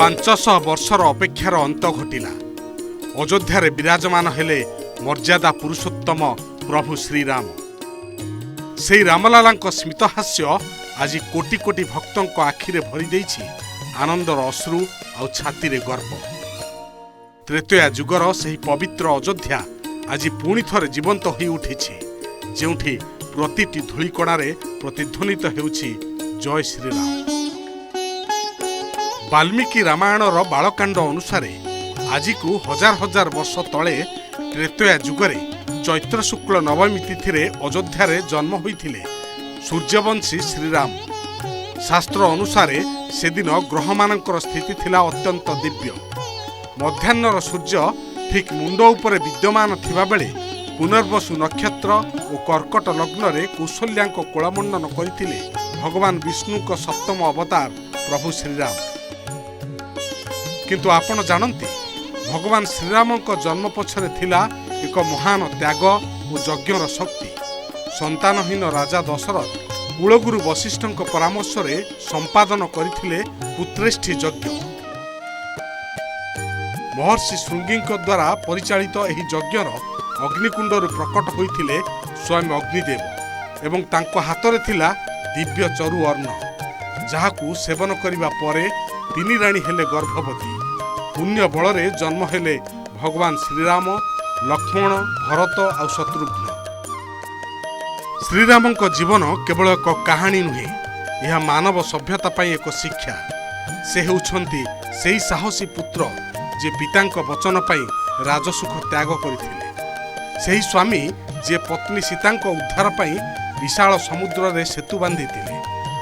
500 ବର୍ଷର ଅପେକ୍ଷାର ଅନ୍ତ ଘଟିଲା। ଅଯୋଧ୍ୟାରେ ବିରାଜମାନ ହେଲେ ମର୍ଯ୍ୟାଦା ପୁରୁଷୋତ୍ତମ ପ୍ରଭୁ ଶ୍ରୀରାମ। ସେହି ରାମଲାଲାଙ୍କ ସ୍ମିତହାସ୍ୟ ଆଜି କୋଟି କୋଟି ଭକ୍ତଙ୍କ ଆଖିରେ ଭରି ଦେଇଛି ଆନନ୍ଦର ଅଶ୍ରୁ ଆଉ ଛାତିରେ ଗର୍ବ। ତ୍ରେତୟା ଯୁଗର ସେହି ପବିତ୍ର ଅଯୋଧ୍ୟା ଆଜି ପୁଣି ଥରେ ଜୀବନ୍ତ ହୋଇ ଉଠିଛି, ଯେଉଁଠି ପ୍ରତିଟି ଧୂଳିକଣାରେ ପ୍ରତିଧ୍ୱନିତ ହେଉଛି ଜୟ ଶ୍ରୀରାମ। ବାଲ୍ମୀକି ରାମାୟଣର ବାଳକାଣ୍ଡ ଅନୁସାରେ ଆଜିକୁ ହଜାର ହଜାର ବର୍ଷ ତଳେ ତ୍ରେତୟା ଯୁଗରେ ଚୈତ୍ର ଶୁକ୍ଳ ନବମୀ ତିଥିରେ ଅଯୋଧ୍ୟାରେ ଜନ୍ମ ହୋଇଥିଲେ ସୂର୍ଯ୍ୟବଂଶୀ ଶ୍ରୀରାମ। ଶାସ୍ତ୍ର ଅନୁସାରେ ସେଦିନ ଗ୍ରହମାନଙ୍କର ସ୍ଥିତି ଥିଲା ଅତ୍ୟନ୍ତ ଦିବ୍ୟ। ମଧ୍ୟାହ୍ନର ସୂର୍ଯ୍ୟ ଠିକ୍ ମୁଣ୍ଡ ଉପରେ ବିଦ୍ୟମାନ ଥିବାବେଳେ ପୁନର୍ବସୁ ନକ୍ଷତ୍ର ଓ କର୍କଟ ଲଗ୍ନରେ କୌଶଲ୍ୟାଙ୍କ କୋଳମଣ୍ଡନ କରିଥିଲେ ଭଗବାନ ବିଷ୍ଣୁଙ୍କ ସପ୍ତମ ଅବତାର ପ୍ରଭୁ ଶ୍ରୀରାମ। କିନ୍ତୁ ଆପଣ ଜାଣନ୍ତି, ଭଗବାନ ଶ୍ରୀରାମଙ୍କ ଜନ୍ମ ପଛରେ ଥିଲା ଏକ ମହାନ ତ୍ୟାଗ ଓ ଯଜ୍ଞର ଶକ୍ତି। ସନ୍ତାନହୀନ ରାଜା ଦଶରଥ କୁଳଗୁରୁ ବଶିଷ୍ଠଙ୍କ ପରାମର୍ଶରେ ସମ୍ପାଦନ କରିଥିଲେ ପୁତ୍ରେଷ୍ଠି ଯଜ୍ଞ। ମହର୍ଷି ଶୃଙ୍ଗୀଙ୍କ ଦ୍ୱାରା ପରିଚାଳିତ ଏହି ଯଜ୍ଞର ଅଗ୍ନିକୁଣ୍ଡରୁ ପ୍ରକଟ ହୋଇଥିଲେ ସ୍ୱୟଂ ଅଗ୍ନିଦେବ ଏବଂ ତାଙ୍କ ହାତରେ ଥିଲା ଦିବ୍ୟ ଚରୁ ଅର୍ଣ୍ଣ, ଯାହାକୁ ସେବନ କରିବା ପରେ ତିନି ରାଣୀ ହେଲେ ଗର୍ଭବତୀ। ପୁଣ୍ୟ ବଳରେ ଜନ୍ମ ହେଲେ ଭଗବାନ ଶ୍ରୀରାମ, ଲକ୍ଷ୍ମଣ, ଭରତ ଆଉ ଶତ୍ରୁଘ୍ନ। ଶ୍ରୀରାମଙ୍କ ଜୀବନ କେବଳ ଏକ କାହାଣୀ ନୁହେଁ, ଏହା ମାନବ ସଭ୍ୟତା ପାଇଁ ଏକ ଶିକ୍ଷା। ସେ ହେଉଛନ୍ତି ସେହି ସାହସୀ ପୁତ୍ର ଯିଏ ପିତାଙ୍କ ବଚନ ପାଇଁ ରାଜସୁଖ ତ୍ୟାଗ କରିଥିଲେ, ସେହି ସ୍ୱାମୀ ଯିଏ ପତ୍ନୀ ସୀତାଙ୍କ ଉଦ୍ଧାର ପାଇଁ ବିଶାଳ ସମୁଦ୍ରରେ ସେତୁ ବାନ୍ଧିଥିଲେ,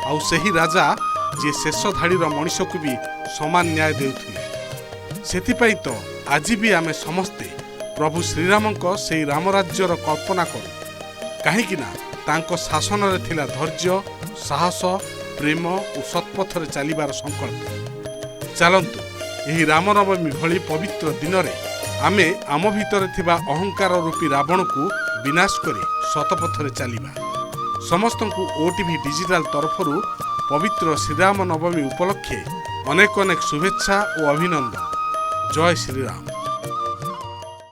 ଆଉ ସେହି ରାଜା ଯିଏ ଶେଷ ଧାଡ଼ିର ମଣିଷକୁ ବି ସମାନ ନ୍ୟାୟ ଦେଉଥିଲେ। ସେଥିପାଇଁ ତ ଆଜି ବି ଆମେ ସମସ୍ତେ ପ୍ରଭୁ ଶ୍ରୀରାମଙ୍କ ସେହି ରାମରାଜ୍ୟର କଳ୍ପନା କରୁ, କାହିଁକି ନା ତାଙ୍କ ଶାସନରେ ଥିଲା ଧୈର୍ଯ୍ୟ, ସାହସ, ପ୍ରେମ ଓ ସତ୍ପଥରେ ଚାଲିବାର ସଂକଳ୍ପ। ଚାଲନ୍ତୁ ଏହି ରାମନବମୀ ଭଳି ପବିତ୍ର ଦିନରେ ଆମେ ଆମ ଭିତରେ ଥିବା ଅହଙ୍କାର ରୂପୀ ରାବଣକୁ ବିନାଶ କରି ସତପଥରେ ଚାଲିବା। ସମସ୍ତଙ୍କୁ ଓଟିଭି ଡିଜିଟାଲ ତରଫରୁ ପବିତ୍ର ଶ୍ରୀରାମ ନବମୀ ଉପଲକ୍ଷେ ଅନେକ ଅନେକ ଶୁଭେଚ୍ଛା ଓ ଅଭିନନ୍ଦନ। ଜୟ ଶ୍ରୀରାମ।